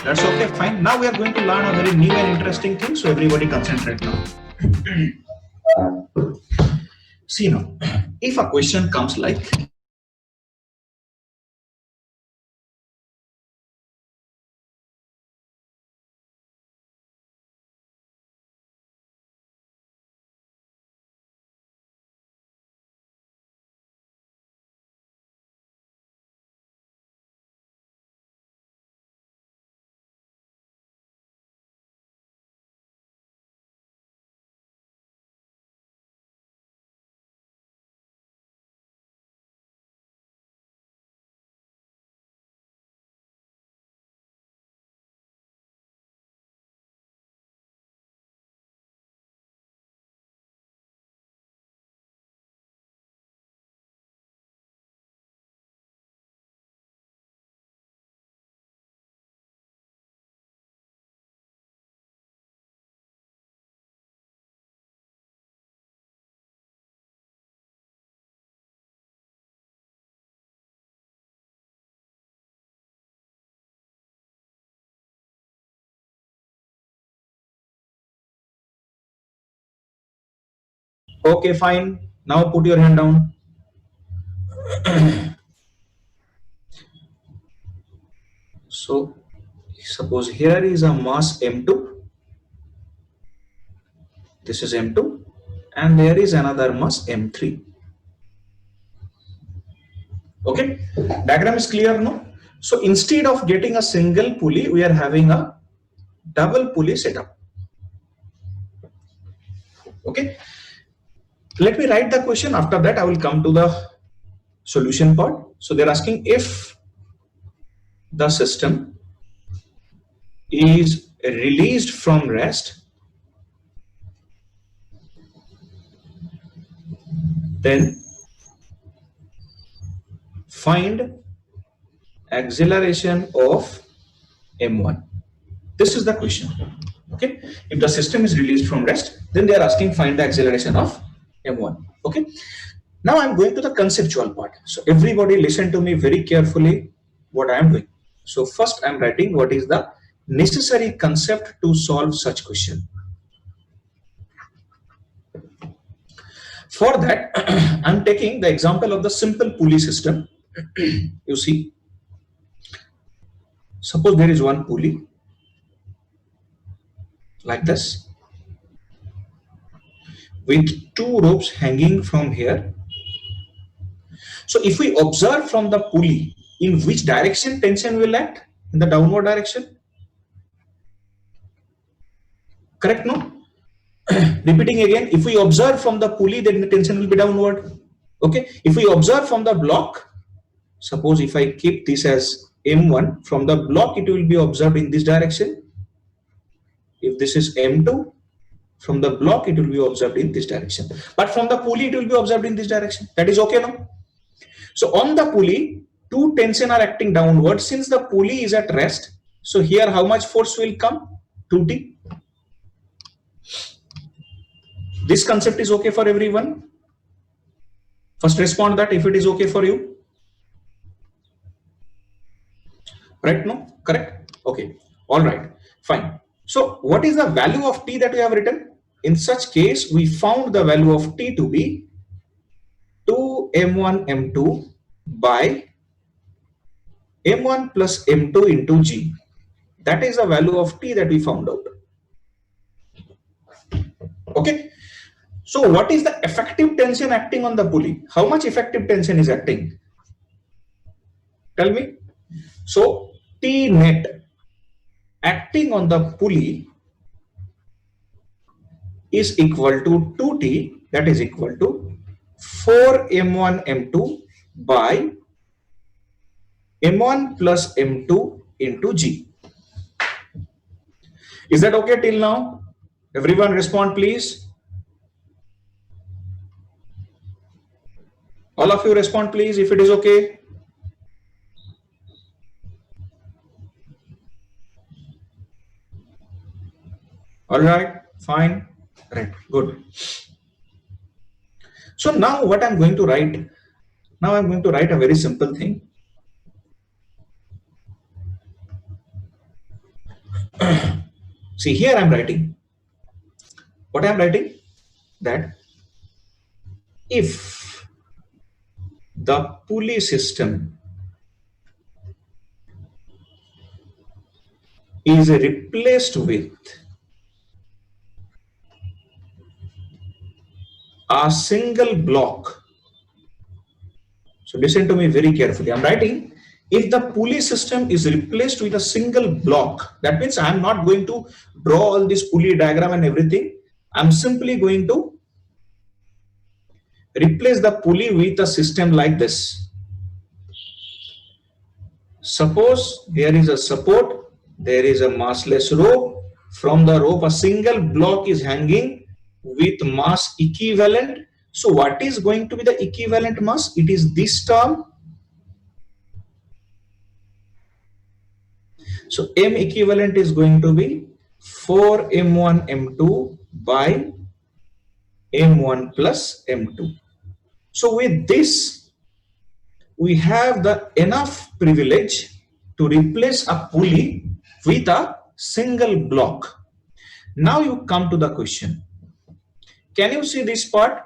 That's okay, fine. Now we are going to learn a very new and interesting thing, so everybody concentrate now. See now, if a question comes like, okay, fine. Now put your hand down. So suppose here is a mass M2. This is M2, and there is another mass M3. Okay, diagram is clear, no? So instead of getting a single pulley, we are having a double pulley setup. Okay, let me write the question. After that, I will come to the solution part. So they're asking if the system is released from rest, then find acceleration of M1. This is the question. Okay, if the system is released from rest, then they are asking find the acceleration of M1. Okay, now I'm going to the conceptual part. So everybody listen to me very carefully what I am doing. So first I'm writing what is the necessary concept to solve such question. For that, I'm taking the example of the simple pulley system. You see, suppose there is one pulley like this with two ropes hanging from here. So if we observe from the pulley, in which direction tension will act? In the downward direction. Correct, no? Repeating again, if we observe from the pulley, then the tension will be downward. Okay, if we observe from the block, suppose if I keep this as M1, from the block it will be observed in this direction. If this is M2, from the block it will be observed in this direction. But from the pulley it will be observed in this direction. That is okay, no? So on the pulley, two tension are acting downward. Since the pulley is at rest, so here how much force will come? 2T. This concept is okay for everyone? First respond that if it is okay for you. Right? No? Correct? Okay. All right. Fine. So what is the value of T that we have written? In such case, we found the value of T to be 2m1 m2 by m1 plus m2 into G. That is the value of T that we found out. Okay. So what is the effective tension acting on the pulley? How much effective tension is acting? Tell me. So T net acting on the pulley is equal to 2T, that is equal to 4m1 m2 by m1 plus m2 into G. Is that okay till now? Everyone respond please. All of you respond please if it is okay. All right, fine, right, good. So now what I'm going to write, now I'm going to write a very simple thing. See, here I'm writing. What I'm writing? That if the pulley system is replaced with a single block. So listen to me very carefully. I'm writing, if the pulley system is replaced with a single block, that means I'm not going to draw all this pulley diagram and everything. I'm simply going to replace the pulley with a system like this. Suppose there is a support, there is a massless rope. From the rope, a single block is hanging with mass equivalent. So what is going to be the equivalent mass? It is this term. So M equivalent is going to be 4m1 m2 by m1 plus m2. So with this, we have the enough privilege to replace a pulley with a single block. Now you come to the question. Can you see this part?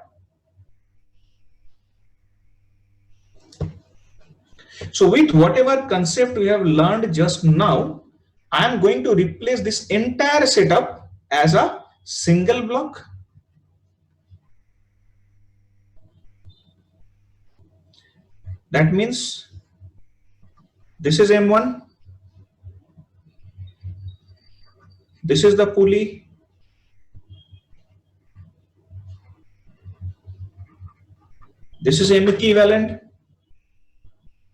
So with whatever concept we have learned just now, I am going to replace this entire setup as a single block. That means this is M1. This is the pulley. This is M equivalent.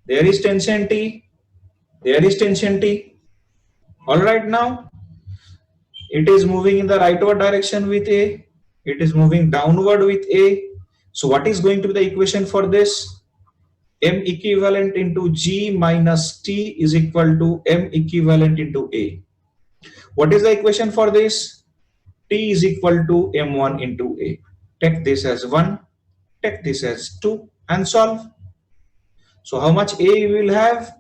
There is tension T. There is tension T. All right, now it is moving in the rightward direction with A. It is moving downward with A. So what is going to be the equation for this? M equivalent into G minus T is equal to M equivalent into A. What is the equation for this? T is equal to M1 into A. Take this as 1, take this as 2 and solve. So how much A you will have?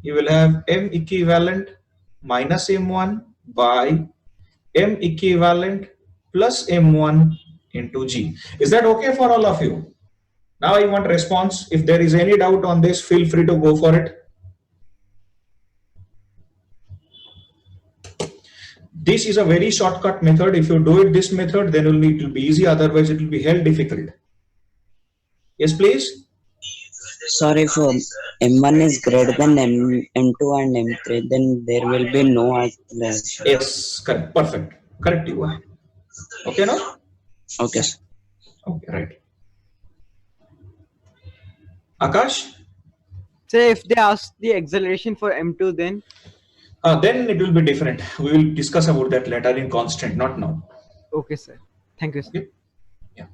You will have M equivalent minus M1 by M equivalent plus M1 into G. Is that okay for all of you? Now I want response. If there is any doubt on this, feel free to go for it. This is a very shortcut method. If you do it this method, then it will be easy. Otherwise, it will be hell difficult. Yes, please. Sorry, if M1 is greater than M2 and M3, then there will be no acceleration. Yes, correct. Perfect. Correct you are. Okay, no? Okay. Okay, right. Akash? So if they ask the acceleration for M2, then it will be different. We will discuss about that later in constant, not now. okay, sir. Thank you, sir. Okay. Yeah.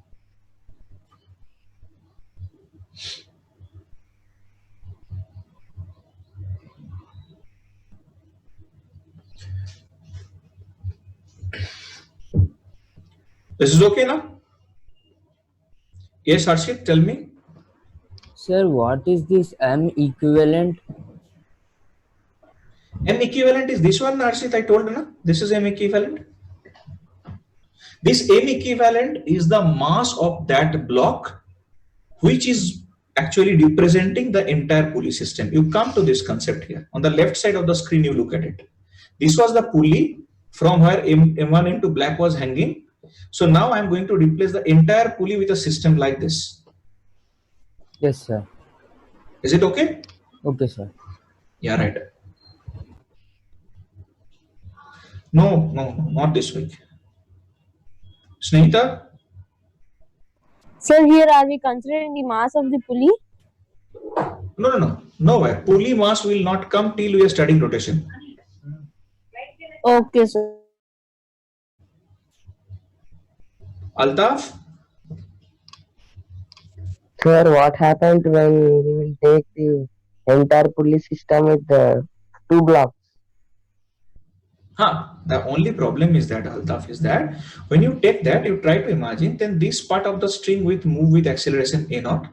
This is okay now? Yes, Harshit, tell me. Sir, what is this M equivalent? M equivalent is this one, Harshit, I told you, na? This is M equivalent. This M equivalent is the mass of that block, which is actually representing the entire pulley system. You come to this concept here. On the left side of the screen, you look at it. This was the pulley from where M1 into black was hanging. So now I'm going to replace the entire pulley with a system like this. Yes, sir. Is it okay? Okay, sir. Yeah, right. No, not this week. Snehita? Sir, here are we considering the mass of the pulley? No. Nowhere. Pulley mass will not come till we are studying rotation. Okay, sir. Altaf? Sir, what happened when we will take the entire pulley system with the two blocks? The only problem is that, Altaf, is that when you take that, you try to imagine, then this part of the string will move with acceleration A0.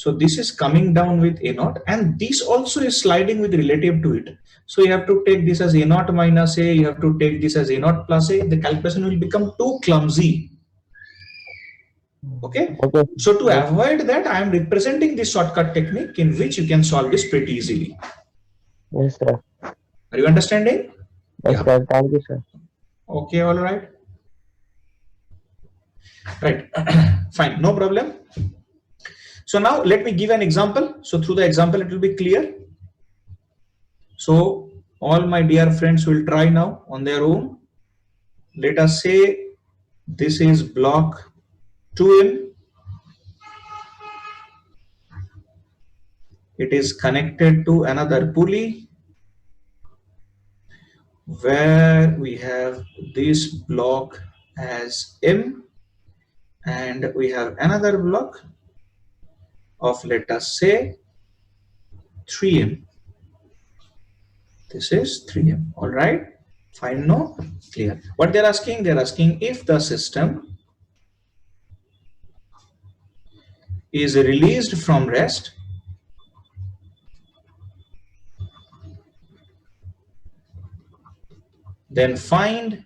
So this is coming down with A naught, and this also is sliding with relative to it. So you have to take this as A naught minus A, you have to take this as A naught plus A. The calculation will become too clumsy. Okay. Okay. So to avoid that, I am representing this shortcut technique in which you can solve this pretty easily. Yes, sir. Are you understanding? Yes, Yeah. sir. Thank you, sir. Okay, all right. Right. Fine, no problem. So now let me give an example. So through the example, it will be clear. So all my dear friends will try now on their own. Let us say this is block 2M. It is connected to another pulley where we have this block as M, and we have another block of, let us say, 3M. This is 3M. All right. Fine. No? Clear. What they're asking? They're asking if the system is released from rest then find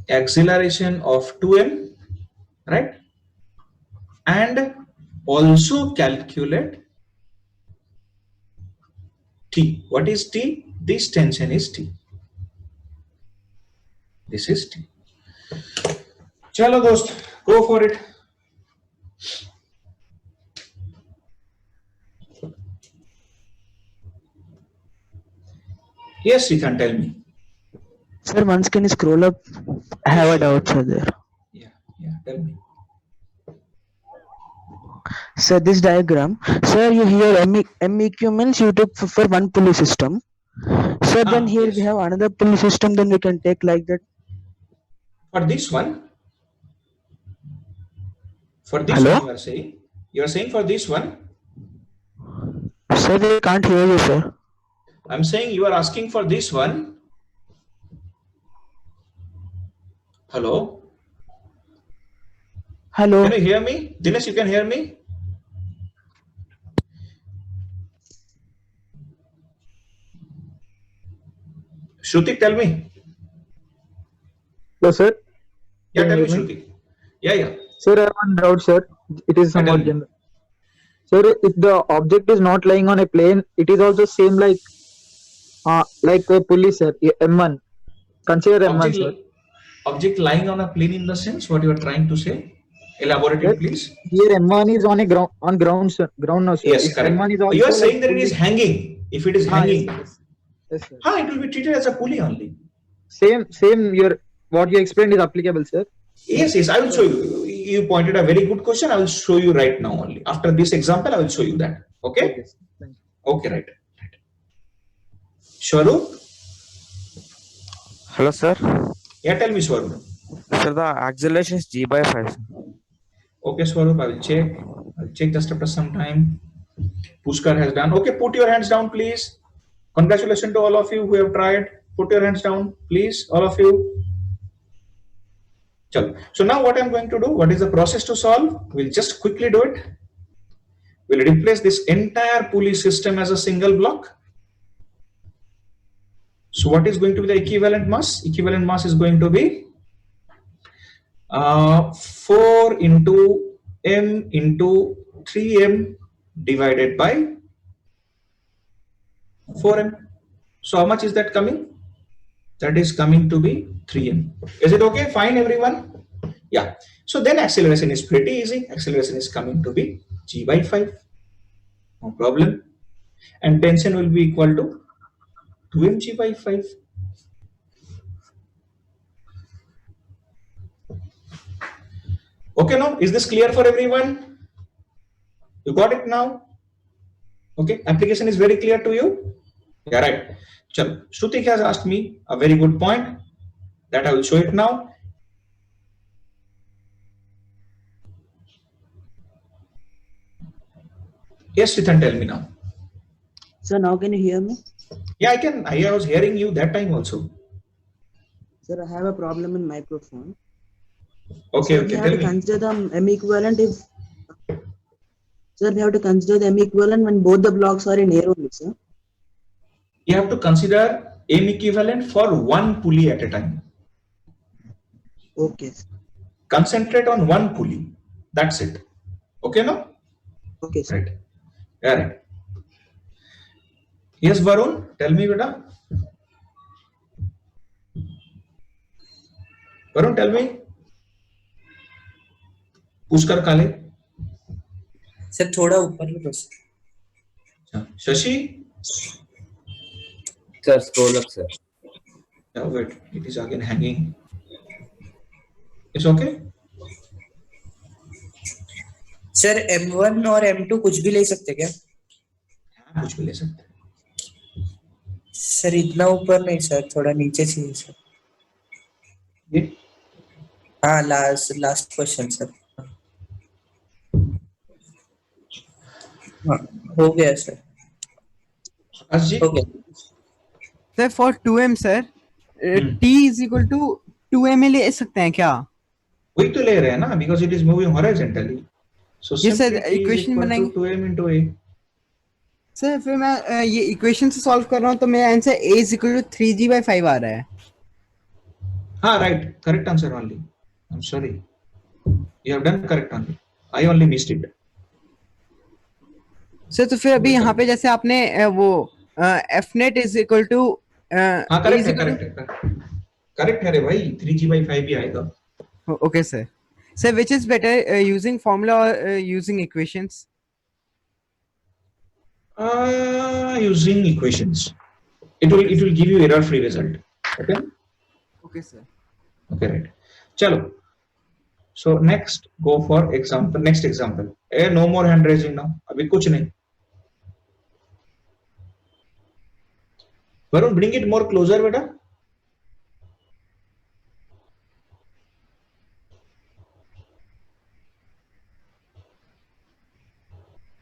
acceleration of 2M, right? And also calculate T. What is T? This tension is T. This is T. Chalo dost, go for it. Yes, you can tell me. Sir, once can you scroll up? I have a doubt, sir, there. Yeah, tell me. Sir, this diagram, sir, you here MEQ means you took for one pulley system. Sir, then here Yes. we have another pulley system, then we can take like that. For this one, Hello? you are saying for this one, Sir, we can't hear you, sir. I'm saying you are asking for this one. Hello? Hello? Can you hear me? Dinesh, you can hear me? Shruti, tell me. Hello, sir. Yeah, Can tell you me, hear me? Shruti. Yeah. Sir, I have one doubt, sir. It is Tell somewhat me. general. Sir, if the object is not lying on a plane, it is also same like a pulley, sir. M1. Consider M1, sir. Object lying on a plane in the sense, what you are trying to say? Elaborate Sir, it, please. here M1 is on a ground, sir. Ground now, sir. Yes, If correct. M1 is You are also saying like that it is pulley. hanging. If it is Yes, hanging, yes, sir. it will be treated as a pulley only. Same. What you explained is applicable, sir. Yes, I will show you. You pointed a very good question. I will show you right now only. After this example, I will show you that. Okay? Okay, sir. Thank you. Okay, right. Swaroop? Hello, sir. Yeah, tell me, Swaroop. Sir, the acceleration is g by 5. Okay, Swaroop, I will check. I'll check just after some time. Pushkar has done. Okay, put your hands down, please. Congratulations to all of you who have tried. Put your hands down, please, all of you. Chalo. So now what I'm going to do, what is the process to solve? We'll just quickly do it. We'll replace this entire pulley system as a single block. So what is going to be the equivalent mass? Equivalent mass is going to be 4 into m into 3m divided by 4m. So how much is that coming? That is coming to be 3m. Is it okay? Fine, everyone? Yeah. So then acceleration is pretty easy. Acceleration is coming to be g by 5. No problem. And tension will be equal to 2mg by 5. Okay, now is this clear for everyone? You got it now? Okay, application is very clear to you? Yeah, right. Chalo. Shruti has asked me a very good point that I will show it now. Yes, Srithan, tell me now. So now can you hear me? Yeah, I can. I was hearing you that time also. Sir, I have a problem in microphone. Okay, Sir, we okay. have Tell to me. consider the M equivalent if. Sir, we have to consider the M equivalent when both the blocks are in air only, sir. You have to consider M equivalent for one pulley at a time. Okay, sir. Concentrate on one pulley. That's it. Okay, no? Okay, sir. Right. Yeah, right. Yes, Varun, tell me, beta. Varun, tell me. Pushkar Kale. Sir थोड़ा ऊपर ही बस Shashi. Sir scroll up sir Oh, wait, it is again hanging. It's okay? Sir M1 और M2 कुछ भी ले सकते क्या हाँ, कुछ भी ले सकते हैं। सर इतना ऊपर नहीं सर थोड़ा नीचे चाहिए सर ये हाँ लास्ट क्वेश्चन सर हाँ हो गया सर आकाश जी। हो गया Sir, for 2m, sir, t is equal to 2m ले सकते हैं क्या? वही तो ले रहे हैं ना, because it is moving horizontally. So Yes, sir, simply t is equation equal to बनाएंगे। 2m into a. सर फिर मैं ये इक्वेशन से सॉल्व कर रहा हूँ तो मेरा answer a is equal to 3g/5 आ रहा है। हाँ, right, correct answer only. I'm sorry. You have done correct only. I only missed it. Sir तो फिर अभी यहाँ पे जैसे आपने वो f net is equal to हाँ, correct है, correct है, correct है रे भाई, 3g/5 ही आएगा. okay sir. Sir, which is better, using formula or using equations? Using equations. It will give you error-free result. Okay. Okay sir. Okay, right. Chalo. So next, go for example. Next example. No more hand raising now. अभी कुछ नहीं. Varun, bring it more closer, beta.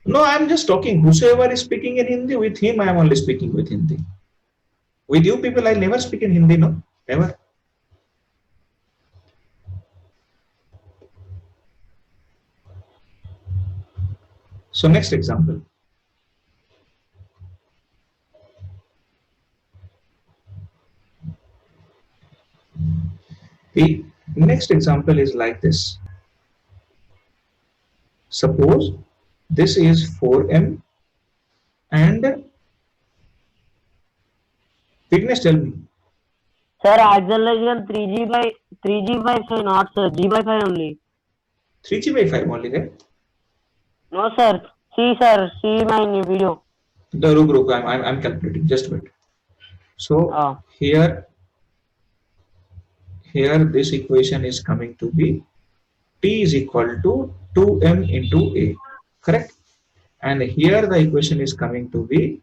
No, I am just talking. Whosoever is speaking in Hindi, with him I am only speaking with Hindi. With you people, I never speak in Hindi, no? Never. So next example. The next example is like this. Suppose this is 4m and Vignesh, tell me. Sir, acceleration 3g by 5, not sir, g/5 only. 3g/5 only, right? No sir, see my new video. The ruk, I'm calculating. Just wait. So here this equation is coming to be t is equal to 2m into a, correct? And here the equation is coming to be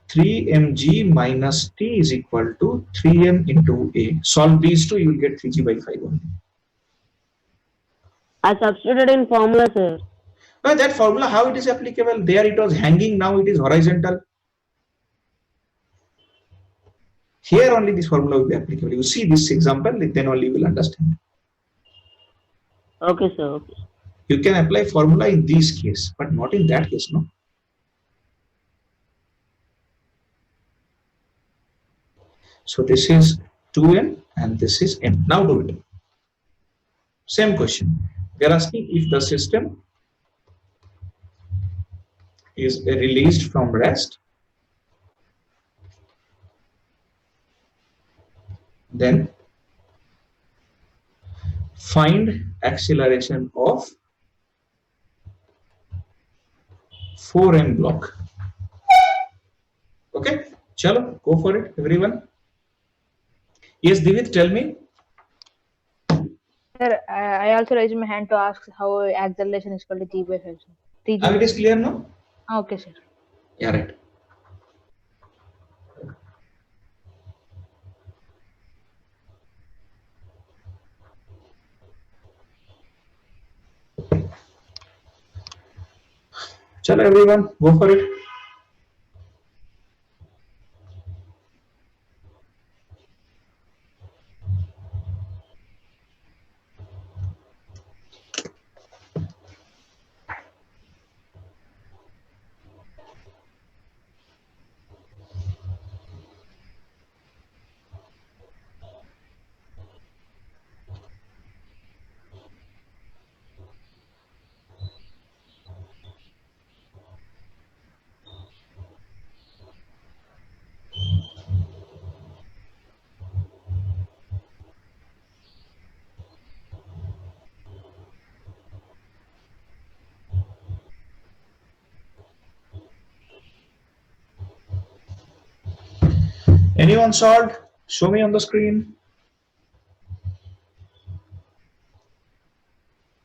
3mg minus t is equal to 3m into a. Solve these two, you will get 3g/5 only. I substituted in formula, sir. But that formula, how it is applicable? There it was hanging, now it is horizontal. Here only this formula will be applicable. You see this example, then only you will understand. Okay, sir. Okay. You can apply formula in this case, but not in that case, no? So this is 2m and this is m. Now do it. Same question. They are asking if the system is released from rest, then find acceleration of 4m block. Okay, chalo, go for it, everyone. Yes, Divit, tell me. Sir, I also raised my hand to ask how acceleration is equal to g/5. Now it is clear now? Okay, sir. Yeah, right. Chalo, everyone, go for it. Anyone solved? Show me on the screen.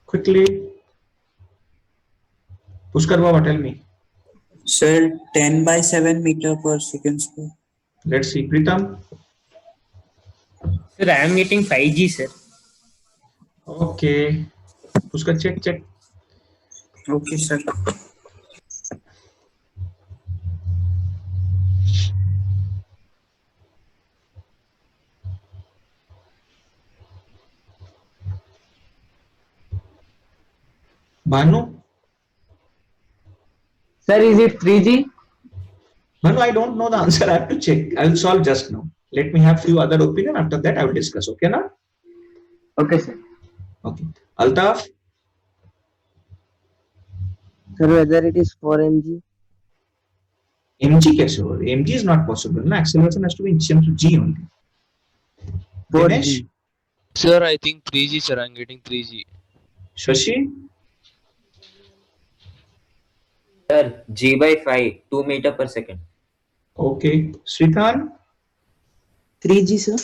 Quickly. Pushkar Baba, tell me. Sir, 10 by 7 meter per second square. Let's see. Pritam. Sir, I am getting 5G, sir. Okay. Pushkar, check. Okay, sir. Bhanu. Sir, is it 3G? Bhanu, I don't know the answer. I have to check. I will solve just now. Let me have few other opinion. After that, I will discuss. Okay, na? Okay, sir. Okay. Altaf. Sir, whether it is 4 mg? mg कैसे होगा? mg is not possible. Na acceleration has to be in terms of g only. 4G. Dinesh. Sir, I think 3G, sir. I'm getting 3G. Shashi. Sir, G by 5, 2 meter per second. Okay. Srithan. 3G, sir.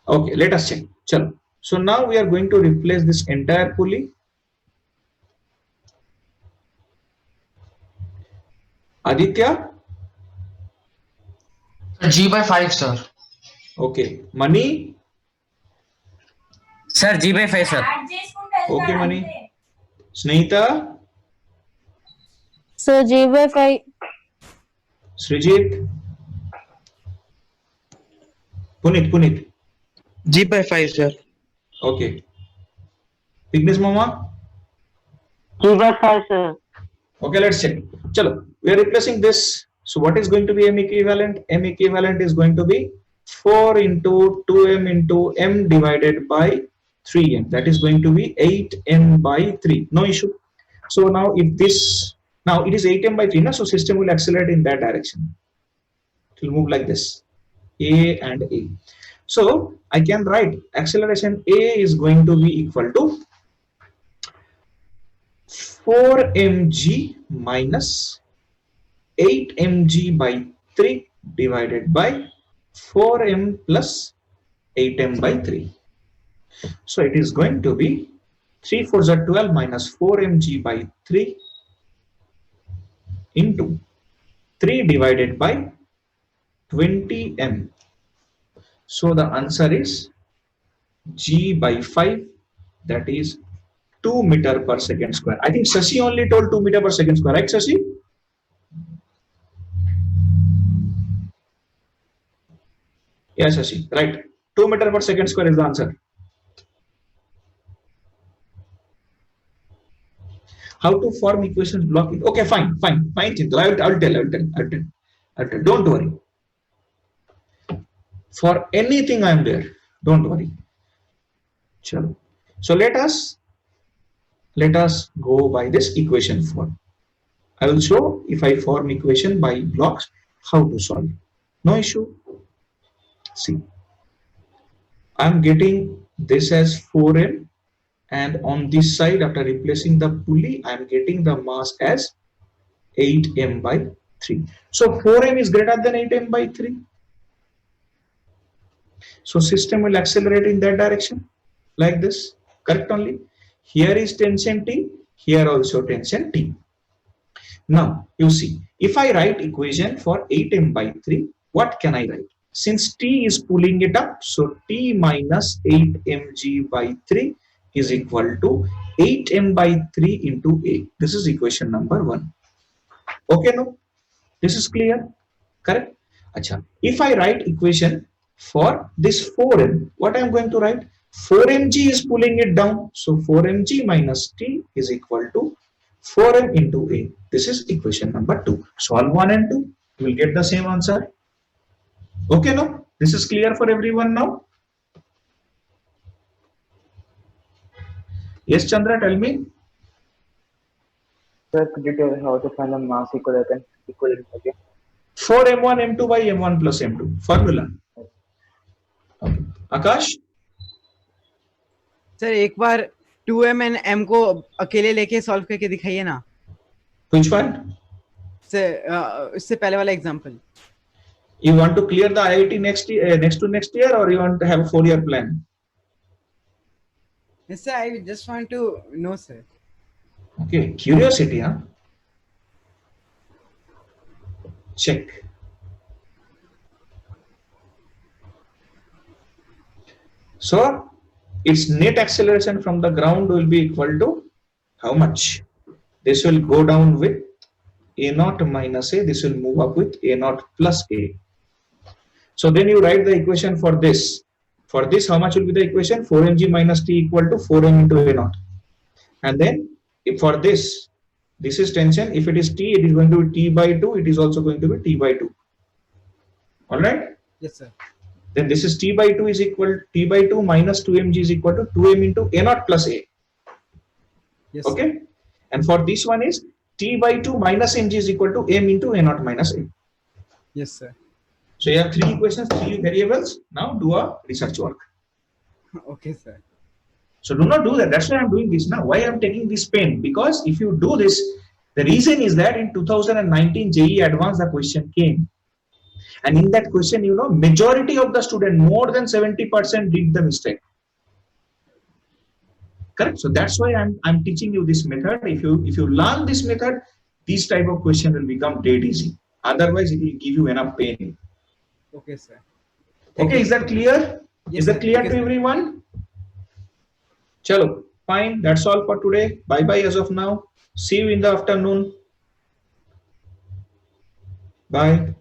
Okay. Let us check. Chalo. So now we are going to replace this entire pulley. Aditya. G by 5, sir. Okay. Mani. Sir, G by 5, sir. Okay, Mani. Snehita. Sir, G by 5. Srijit. Punit. G by 5, sir. Okay. Vignesh Mama. G by 5, sir. Okay, let's check. Chalo, we are replacing this. So what is going to be M equivalent? M equivalent is going to be 4 into 2m into m divided by 3m. That is going to be 8m by 3. No issue. So now if this, now it is 8m by 3, na? So system will accelerate in that direction. It will move like this. A and A. So I can write acceleration A is going to be equal to 4 mg minus 8 mg by 3 divided by 4m plus 8m by 3. So it is going to be 3 4s are 12 minus 4 mg by 3 into 3 divided by 20m. So the answer is G by 5, that is 2 meter per second square. I think Shashi only told 2 meter per second square, right, Shashi? Yes, Shashi, right. 2 meter per second square is the answer. How to form equations block it? Okay, fine, Chintal. I'll tell. Don't worry. For anything I am there. Don't worry. Chalo. So let us go by this equation form. I will show if I form equation by blocks how to solve. No issue. See, I am getting this as 4m, and on this side after replacing the pulley I am getting the mass as 8m by 3. So 4m is greater than 8m by 3. So system will accelerate in that direction like this. Correct only. Here is tension T, here also tension T. Now you see, if I write equation for 8m by 3, what can I write? Since T is pulling it up, so T minus 8mg by 3 is equal to 8m by 3 into A. This is equation number 1. Okay, no? This is clear? Correct? Achha. If I write equation for this 4m, what I am going to write? 4mg is pulling it down, so 4mg minus T is equal to 4m into A. This is equation number 2. Solve 1 and 2, you will get the same answer. Okay, no? This is clear for everyone now? Yes, Chandra, tell me. Sir, could you tell how to find the mass equivalent again? 4m1 m2 by m1 plus m2 formula. Okay. Akash? Sir एक बार 2m and m को अकेले लेके solve करके दिखाइए ना. Which one? इससे पहले वाला example. You want to clear the IIT next year, next year, or you want to have a 4-year plan? Yes, sir. I just want to know, sir. Okay, curiosity, huh? Check. So its net acceleration from the ground will be equal to how much? This will go down with a naught minus a. This will move up with a naught plus a. So then you write the equation for this. For this, how much will be the equation? 4mg minus t equal to 4m into a naught. And then if for this is tension. If it is t, it is going to be t by 2. It is also going to be t by 2. All right. Yes, sir. Then this is t by 2 is equal t by 2 minus 2mg is equal to 2m into a naught plus a. Yes. Okay. Sir. And for this one is t by 2 minus mg is equal to m into a naught minus a. Yes, sir. So you have 3 equations, 3 variables. Now do a research work. Okay, sir. So do not do that. That's why I'm doing this now. Why I'm taking this pen? Because if you do this, the reason is that in 2019 JEE Advanced the question came. And in that question, you know, majority of the student, more than 70% did the mistake. Correct. So that's why I'm teaching you this method. If you learn this method, this type of question will become dead easy. Otherwise, it will give you enough pain. Okay, sir. Okay, is that clear? Yes, Is that sir. clear Okay, to sir. everyone? Chalo, fine. That's all for today. Bye bye as of now. See you in the afternoon. Bye.